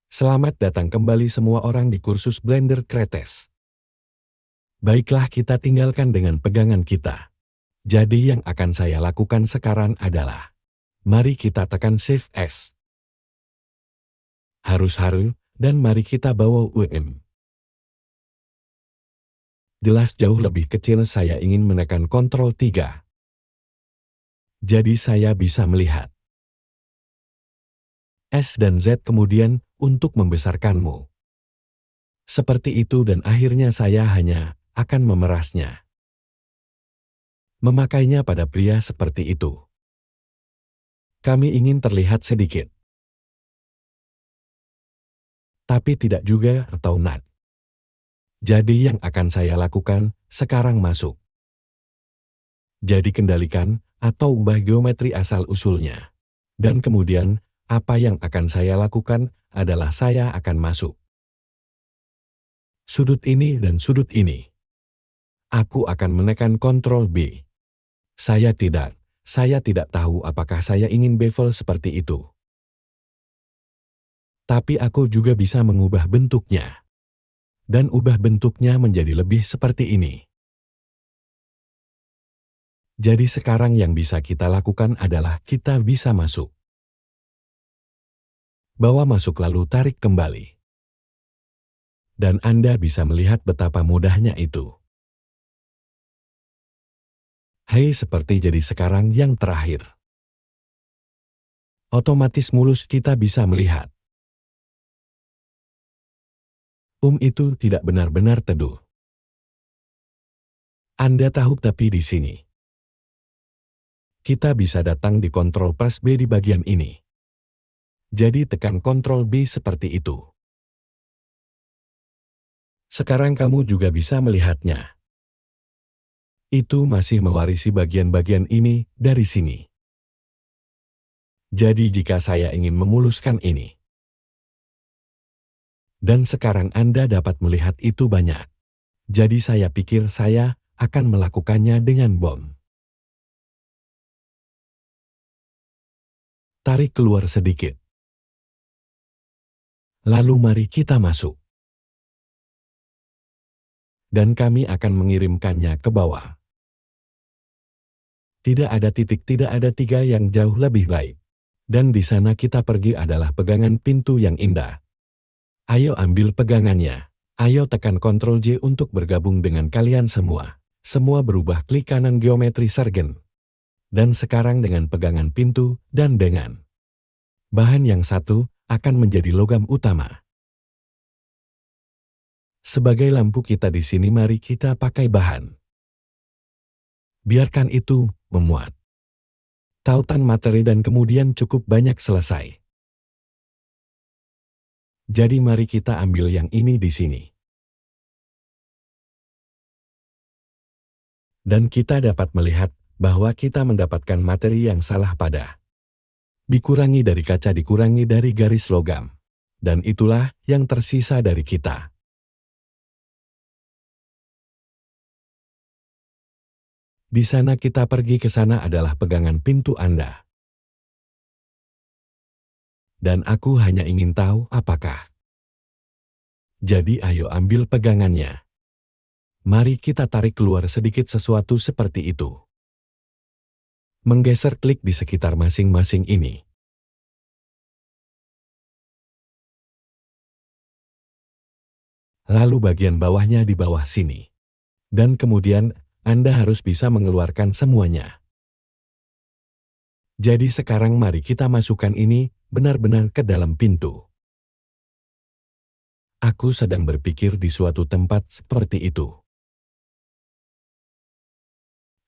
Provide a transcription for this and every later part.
Selamat datang kembali semua orang di kursus Blender Cretes. Baiklah, kita tinggalkan dengan pegangan kita. Jadi yang akan saya lakukan sekarang adalah, mari kita tekan Shift S. Harus, dan mari kita bawa UM. Jelas jauh lebih kecil, saya ingin menekan Ctrl 3. Jadi saya bisa melihat. S dan Z kemudian untuk membesarkanmu. Seperti itu, dan akhirnya saya hanya akan memerasnya. Memakainya pada pria seperti itu. Kami ingin terlihat sedikit. Tapi tidak juga atau not. Jadi yang akan saya lakukan, sekarang masuk. Jadi kendalikan atau ubah geometri asal-usulnya. Dan kemudian, apa yang akan saya lakukan adalah saya akan masuk. Sudut ini dan sudut ini. Aku akan menekan Ctrl B. Saya tidak tahu apakah saya ingin bevel seperti itu. Tapi aku juga bisa mengubah bentuknya. Dan ubah bentuknya menjadi lebih seperti ini. Jadi sekarang yang bisa kita lakukan adalah kita bisa masuk. Bawa masuk lalu tarik kembali. Dan Anda bisa melihat betapa mudahnya itu. Hei, seperti jadi sekarang yang terakhir. Otomatis mulus kita bisa melihat. Itu tidak benar-benar teduh. Anda tahu, tapi di sini. Kita bisa datang di Ctrl plus B di bagian ini. Jadi tekan Ctrl B seperti itu. Sekarang kamu juga bisa melihatnya. Itu masih mewarisi bagian-bagian ini dari sini. Jadi jika saya ingin memuluskan ini. Dan sekarang Anda dapat melihat itu banyak. Jadi saya pikir saya akan melakukannya dengan bom. Tarik keluar sedikit. Lalu mari kita masuk. Dan kami akan mengirimkannya ke bawah. Tidak ada titik, tidak ada tiga, yang jauh lebih baik. Dan di sana kita pergi adalah pegangan pintu yang indah. Ayo ambil pegangannya. Ayo tekan Ctrl J untuk bergabung dengan kalian semua. Semua berubah, klik kanan geometri sargen. Dan sekarang dengan pegangan pintu dan dengan bahan yang satu akan menjadi logam utama. Sebagai lampu kita di sini, mari kita pakai bahan. Biarkan itu memuat. Tautan materi dan kemudian cukup banyak, selesai. Jadi mari kita ambil yang ini di sini. Dan kita dapat melihat bahwa kita mendapatkan materi yang salah pada. Dikurangi dari kaca, dikurangi dari garis logam. Dan itulah yang tersisa dari kita. Di sana kita pergi ke sana adalah pegangan pintu Anda. Dan aku hanya ingin tahu apakah. Jadi ayo ambil pegangannya. Mari kita tarik keluar sedikit sesuatu seperti itu. Menggeser, klik di sekitar masing-masing ini. Lalu bagian bawahnya di bawah sini. Dan kemudian Anda harus bisa mengeluarkan semuanya. Jadi sekarang mari kita masukkan ini benar-benar ke dalam pintu. Aku sedang berpikir di suatu tempat seperti itu.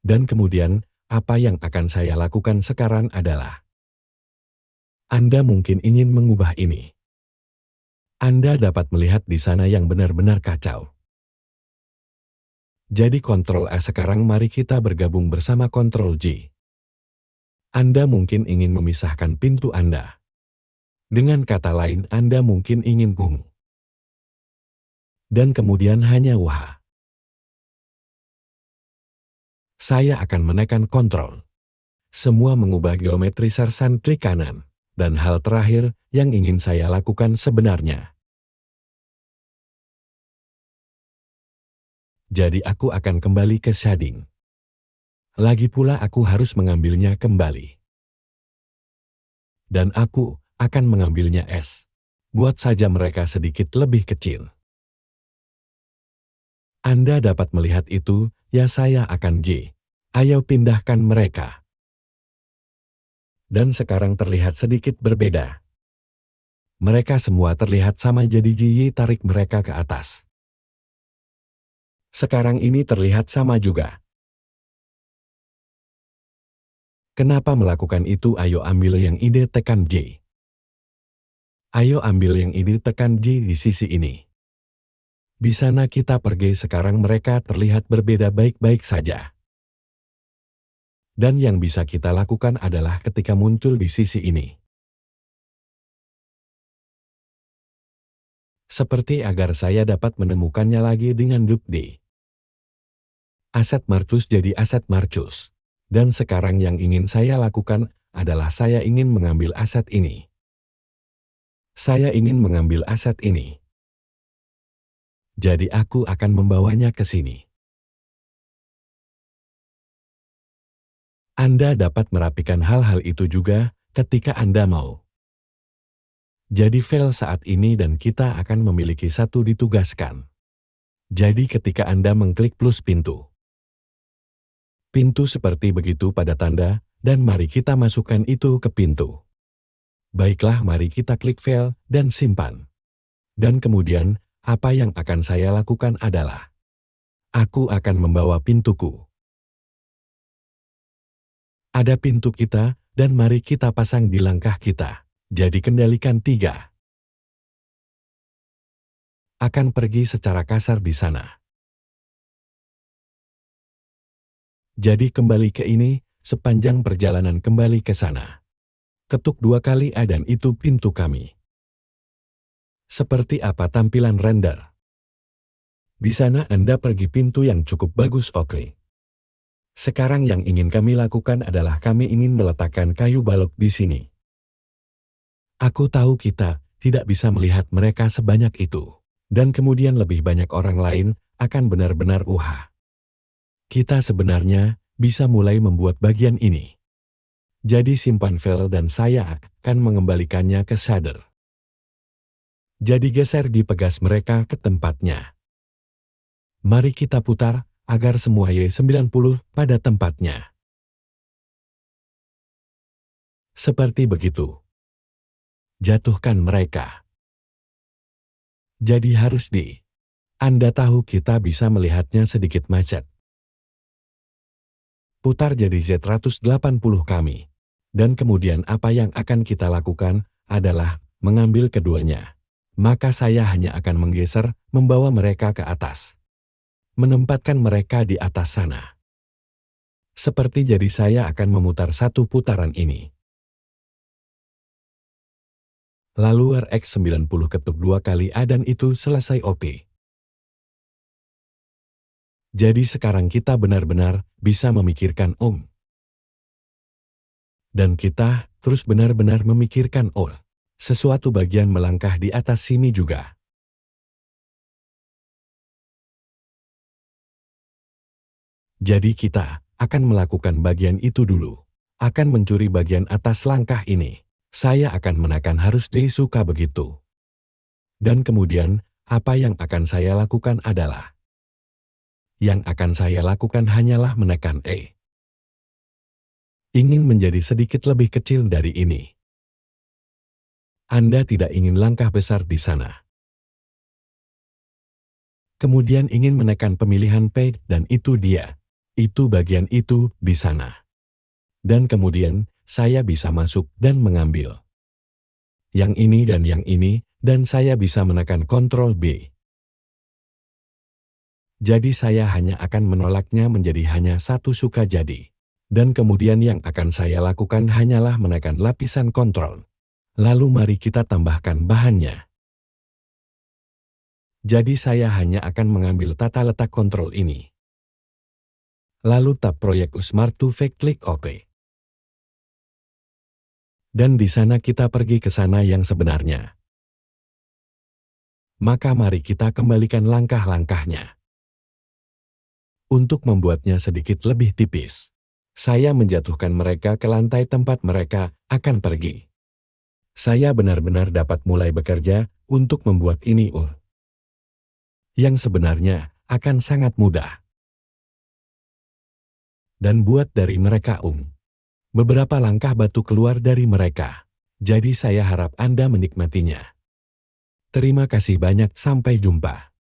Dan kemudian, apa yang akan saya lakukan sekarang adalah, Anda mungkin ingin mengubah ini. Anda dapat melihat di sana yang benar-benar kacau. Jadi Ctrl S. Sekarang mari kita bergabung bersama Ctrl J. Anda mungkin ingin memisahkan pintu Anda. Dengan kata lain, Anda mungkin ingin bung. Dan kemudian hanya wah. Saya akan menekan Ctrl. Semua mengubah geometri sarsan, klik kanan. Dan hal terakhir yang ingin saya lakukan sebenarnya. Jadi aku akan kembali ke shading. Lagi pula aku harus mengambilnya kembali. Dan aku akan mengambilnya S. Buat saja mereka sedikit lebih kecil. Anda dapat melihat itu, ya saya akan J. Ayo pindahkan mereka. Dan sekarang terlihat sedikit berbeda. Mereka semua terlihat sama jadi J tarik mereka ke atas. Sekarang ini terlihat sama juga. Kenapa melakukan itu? Ayo ambil yang ide tekan J. Ayo ambil yang ide tekan J di sisi ini. Di sana kita pergi sekarang mereka terlihat berbeda baik-baik saja. Dan yang bisa kita lakukan adalah ketika muncul di sisi ini. Seperti agar saya dapat menemukannya lagi dengan loop D. Aset Marcus jadi aset Marcus. Dan sekarang yang ingin saya lakukan adalah saya ingin mengambil aset ini. Saya ingin mengambil aset ini. Jadi aku akan membawanya ke sini. Anda dapat merapikan hal-hal itu juga ketika Anda mau. Jadi file saat ini dan kita akan memiliki satu ditugaskan. Jadi ketika Anda mengklik plus pintu. Pintu seperti begitu pada tanda, dan mari kita masukkan itu ke pintu. Baiklah, mari kita klik file dan simpan. Dan kemudian, apa yang akan saya lakukan adalah, aku akan membawa pintuku. Ada pintu kita, dan mari kita pasang di langkah kita. Jadi kendalikan 3. Akan pergi secara kasar di sana. Jadi kembali ke ini, sepanjang perjalanan kembali ke sana. Ketuk 2 kali A dan itu pintu kami. Seperti apa tampilan render? Di sana Anda pergi pintu yang cukup bagus, oke. Sekarang yang ingin kami lakukan adalah kami ingin meletakkan kayu balok di sini. Aku tahu kita tidak bisa melihat mereka sebanyak itu. Dan kemudian lebih banyak orang lain akan benar-benar Kita sebenarnya bisa mulai membuat bagian ini. Jadi simpan file dan saya akan mengembalikannya ke shader. Jadi geser di Pegas mereka ke tempatnya. Mari kita putar agar semua Y90 pada tempatnya. Seperti begitu. Jatuhkan mereka. Jadi harus Anda tahu kita bisa melihatnya sedikit macet. Putar jadi Z180 kami. Dan kemudian apa yang akan kita lakukan adalah mengambil keduanya. Maka saya hanya akan menggeser, membawa mereka ke atas. Menempatkan mereka di atas sana. Seperti jadi saya akan memutar satu putaran ini. Lalu RX90 ketuk 2 kali A dan itu selesai oke. Jadi sekarang kita benar-benar bisa memikirkan Dan kita terus benar-benar memikirkan sesuatu bagian melangkah di atas sini juga. Jadi kita akan melakukan bagian itu dulu. Akan mencuri bagian atas langkah ini. Saya akan menekan harus suka begitu. Dan kemudian, apa yang akan saya lakukan adalah yang akan saya lakukan hanyalah menekan E. Ingin menjadi sedikit lebih kecil dari ini. Anda tidak ingin langkah besar di sana. Kemudian ingin menekan pemilihan P dan itu dia. Itu bagian itu di sana. Dan kemudian saya bisa masuk dan mengambil yang ini dan saya bisa menekan Ctrl B. Jadi saya hanya akan menolaknya menjadi hanya satu suka jadi. Dan kemudian yang akan saya lakukan hanyalah menekan lapisan kontrol. Lalu mari kita tambahkan bahannya. Jadi saya hanya akan mengambil tata letak kontrol ini. Lalu tab proyek Smart to Fake klik OK. Dan di sana kita pergi ke sana yang sebenarnya. Maka mari kita kembalikan langkah-langkahnya. Untuk membuatnya sedikit lebih tipis, saya menjatuhkan mereka ke lantai tempat mereka akan pergi. Saya benar-benar dapat mulai bekerja untuk membuat ini yang sebenarnya akan sangat mudah. Dan buat dari mereka beberapa langkah batu keluar dari mereka. Jadi saya harap Anda menikmatinya. Terima kasih banyak, sampai jumpa.